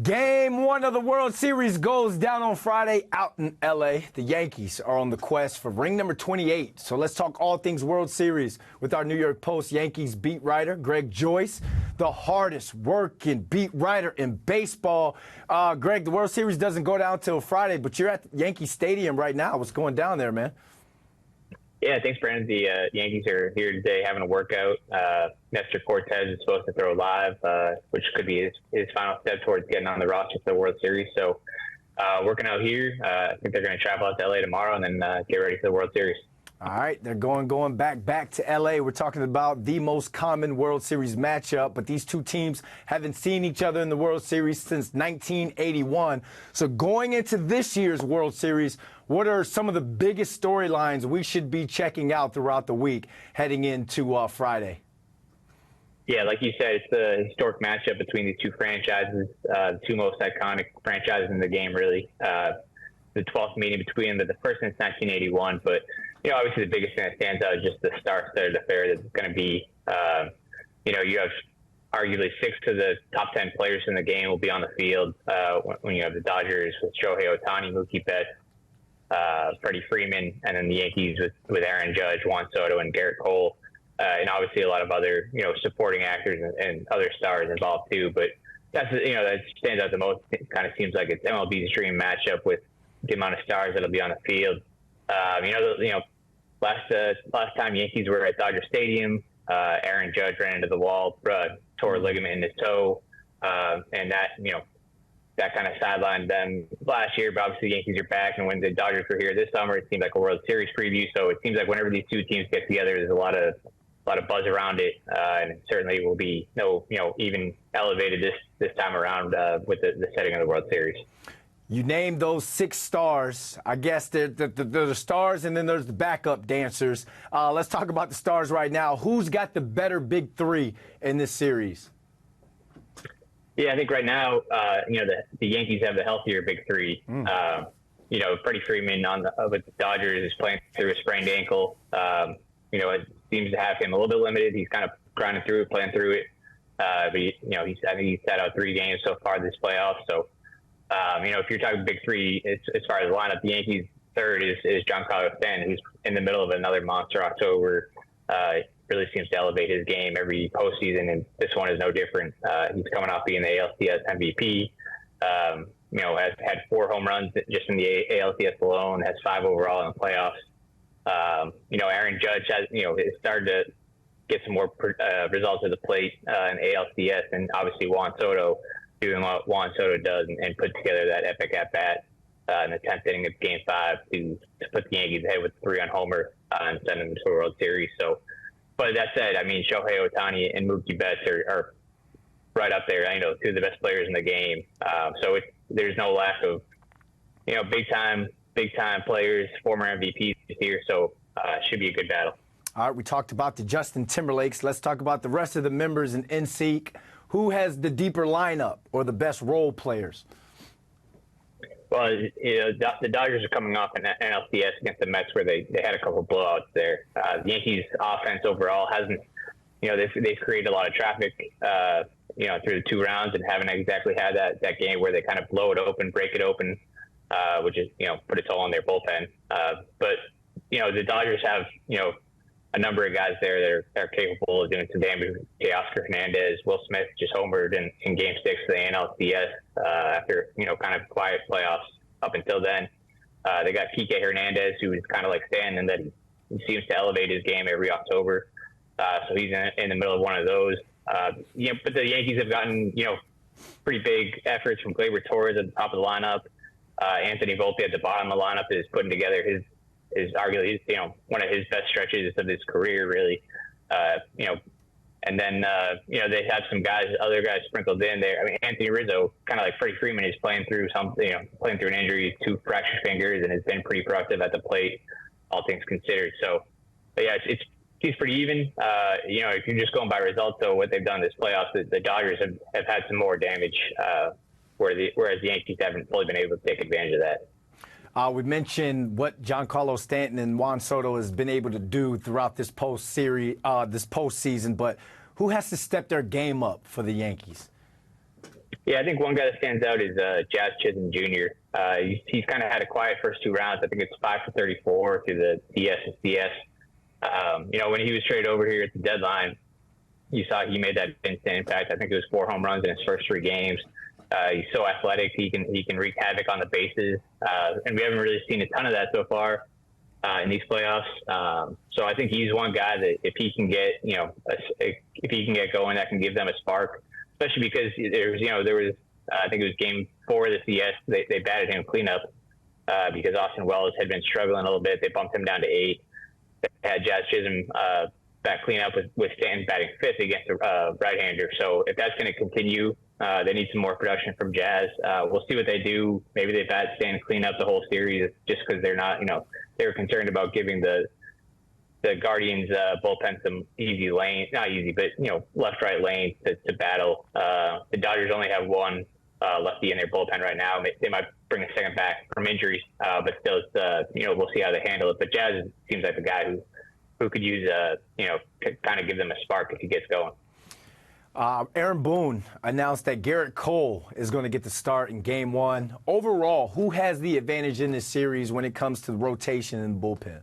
Game one of the World Series goes down on Friday out in L.A. The Yankees are on the quest for ring number 28. So let's talk all things World Series with our New York Post Yankees beat writer, Greg Joyce, the hardest working beat writer in baseball. Greg, the World Series doesn't go down till Friday, but you're at Yankee Stadium right now. What's going down there, man? Yeah, thanks, Brandon. The Yankees are here today having a workout. Nestor Cortez is supposed to throw live, which could be his final step towards getting on the roster for the World Series. So working out here. I think they're going to travel out to L.A. tomorrow and then get ready for the World Series. All right, they're going back to L.A. We're talking about the most common World Series matchup, but these two teams haven't seen each other in the World Series since 1981. So going into this year's World Series, what are some of the biggest storylines we should be checking out throughout the week heading into Friday? Yeah, like you said, it's a historic matchup between the two franchises, the two most iconic franchises in the game, really. The 12th meeting between them, the first since 1981, but obviously the biggest thing that stands out is just the star-studded affair that's going to be, you have arguably 6 of the top 10 players in the game will be on the field when you have the Dodgers with Shohei Ohtani, Mookie Betts, Freddie Freeman, and then the Yankees with Aaron Judge, Juan Soto, and Garrett Cole, and obviously a lot of other, supporting actors and other stars involved too. But that's, that stands out the most. It kind of seems like it's MLB's dream matchup with the amount of stars that'll be on the field. Last time Yankees were at Dodger Stadium, Aaron Judge ran into the wall, tore a ligament in his toe, and that kind of sidelined them last year. But obviously the Yankees are back, and when the Dodgers were here this summer, it seemed like a World Series preview. So it seems like whenever these two teams get together, there's a lot of buzz around it, and it certainly will be even elevated this time around with the setting of the World Series. You named those 6 stars. I guess they're the stars, and then there's the backup dancers. Let's talk about the stars right now. Who's got the better big 3 in this series? Yeah, I think right now, the Yankees have the healthier big 3. Freddie Freeman with the Dodgers is playing through a sprained ankle. It seems to have him a little bit limited. He's kind of grinding through it, playing through it. But I think he's sat out 3 games so far this playoff. So. If you're talking big 3, as far as the lineup, the Yankees' third is Giancarlo Stanton, who's in the middle of another monster October. Really seems to elevate his game every postseason, and this one is no different. He's coming off being the ALCS MVP. Has had 4 home runs just in the ALCS alone. Has 5 overall in the playoffs. Aaron Judge has started to get some more results at the plate in ALCS, and obviously Juan Soto doing what Juan Soto does and put together that epic at-bat in the 10th inning of Game 5 to put the Yankees ahead with 3 on homer and send them to the World Series. So, but that said, Shohei Ohtani and Mookie Betts are right up there. 2 of the best players in the game. So there's no lack of, big time players, former MVPs here. So it should be a good battle. All right, we talked about the Justin Timberlakes. Let's talk about the rest of the members in NSYNC. Who has the deeper lineup or the best role players? Well, the Dodgers are coming off an NLCS against the Mets where they had a couple of blowouts there. The Yankees' offense overall hasn't, they've created a lot of traffic, through the 2 rounds and haven't exactly had that game where they kind of blow it open, break it open, which is, put a toll on their bullpen. But the Dodgers have, a number of guys there that are capable of doing some damage. Oscar Hernandez, Will Smith just homered in Game 6 of the NLCS after, kind of quiet playoffs up until then. They got Kike Hernandez, who is kind of like Stan, and that he seems to elevate his game every October. So he's in the middle of one of those. But the Yankees have gotten, pretty big efforts from Gleyber Torres at the top of the lineup. Anthony Volpe at the bottom of the lineup is putting together his arguably, one of his best stretches of his career, really. And then, they have some other guys sprinkled in there. Anthony Rizzo, kind of like Freddie Freeman, is playing through playing through an injury, 2 fractured fingers, and has been pretty productive at the plate, all things considered. So, but yeah, he's pretty even. If you're just going by results, though, what they've done this playoffs, the Dodgers have had some more damage, whereas the Yankees haven't fully been able to take advantage of that. We mentioned what Giancarlo Stanton and Juan Soto has been able to do throughout this postseason, but who has to step their game up for the Yankees? Yeah, I think one guy that stands out is Jaz Chisen Jr. He's kind of had a quiet first two rounds. I think it's 5 for 34 through the DS and CS. When he was traded over here at the deadline, you saw he made that instant impact. I think it was 4 home runs in his first 3 games. He's so athletic; he can wreak havoc on the bases, and we haven't really seen a ton of that so far in these playoffs. So I think he's one guy that if he can get if he can get going, that can give them a spark. Especially because there was I think it was game 4 of the CS. They batted him cleanup because Austin Wells had been struggling a little bit. They bumped him down to 8. They had Jaz Chisholm bat cleanup with Stanton batting 5th against a right-hander. So if that's going to continue, they need some more production from Jaz. We'll see what they do. Maybe they bat Stanton cleanup the whole series just because they're not they were concerned about giving the Guardians bullpen some easy lane, not easy, but left-right lane to battle. The Dodgers only have one lefty in their bullpen right now. They might bring a second back from injuries, but still, we'll see how they handle it. But Jaz seems like the guy who could use kind of give them a spark if he gets going. Aaron Boone announced that Garrett Cole is going to get the start in Game 1. Overall, who has the advantage in this series when it comes to the rotation and the bullpen?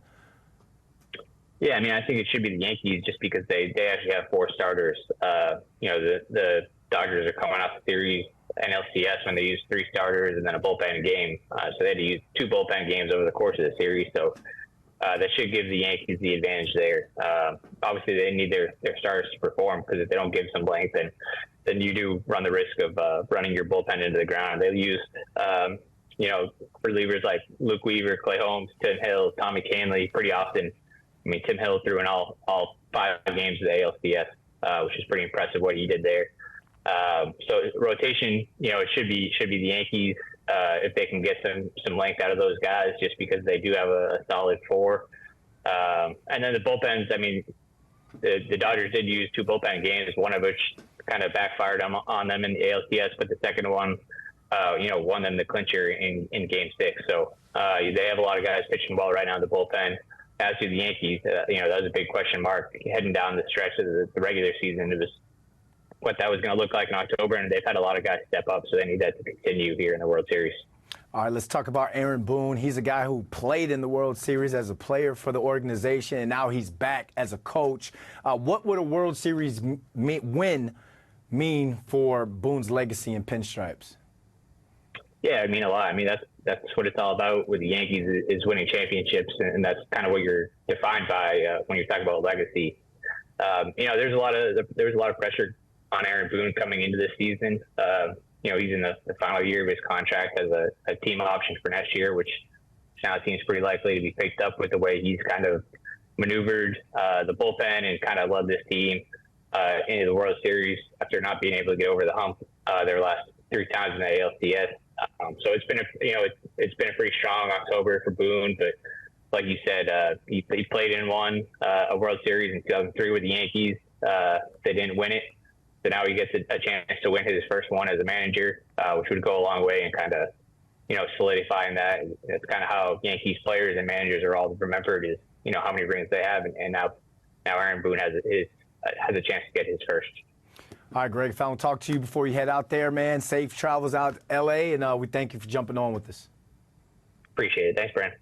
Yeah, I mean, I think it should be the Yankees just because they actually have 4 starters. The Dodgers are coming off the series NLCS when they used 3 starters and then a bullpen game. So they had to use 2 bullpen games over the course of the series. So that should give the Yankees the advantage there. Obviously, they need their starters to perform because if they don't give some length, then you do run the risk of running your bullpen into the ground. They used, relievers like Luke Weaver, Clay Holmes, Tim Hill, Tommy Canley pretty often. I mean, Tim Hill threw in all 5 games of the ALCS, which is pretty impressive what he did there. So rotation, it should be the Yankees if they can get some length out of those guys, just because they do have a solid 4. And then the bullpens. I mean, the Dodgers did use 2 bullpen games, one of which kind of backfired on them in the ALCS, but the second one, won them the clincher in Game 6. So they have a lot of guys pitching well right now in the bullpen. As to the Yankees, that was a big question mark heading down the stretch of the regular season. It was what that was going to look like in October, and they've had a lot of guys step up, so they need that to continue here in the World Series. All right, let's talk about Aaron Boone. He's a guy who played in the World Series as a player for the organization, and now he's back as a coach. What would a World Series win mean for Boone's legacy in pinstripes? Yeah, I mean a lot. I mean that's what it's all about with the Yankees is winning championships, and that's kind of what you're defined by when you talk about legacy. There was a lot of pressure on Aaron Boone coming into this season. He's in the final year of his contract as a team option for next year, which now seems pretty likely to be picked up with the way he's kind of maneuvered the bullpen and kind of led this team into the World Series after not being able to get over the hump their last 3 times in the ALCS. So it's been a pretty strong October for Boone, but like you said, he played and won a World Series in 2003 with the Yankees. They didn't win it, so now he gets a chance to win his first one as a manager, which would go a long way in kind of solidifying that. It's kind of how Yankees players and managers are all remembered is how many rings they have, and now Aaron Boone has a chance to get his first. All right, Greg, if I don't talk to you before you head out there, man, safe travels out to L.A., and we thank you for jumping on with us. Appreciate it. Thanks, Brandon.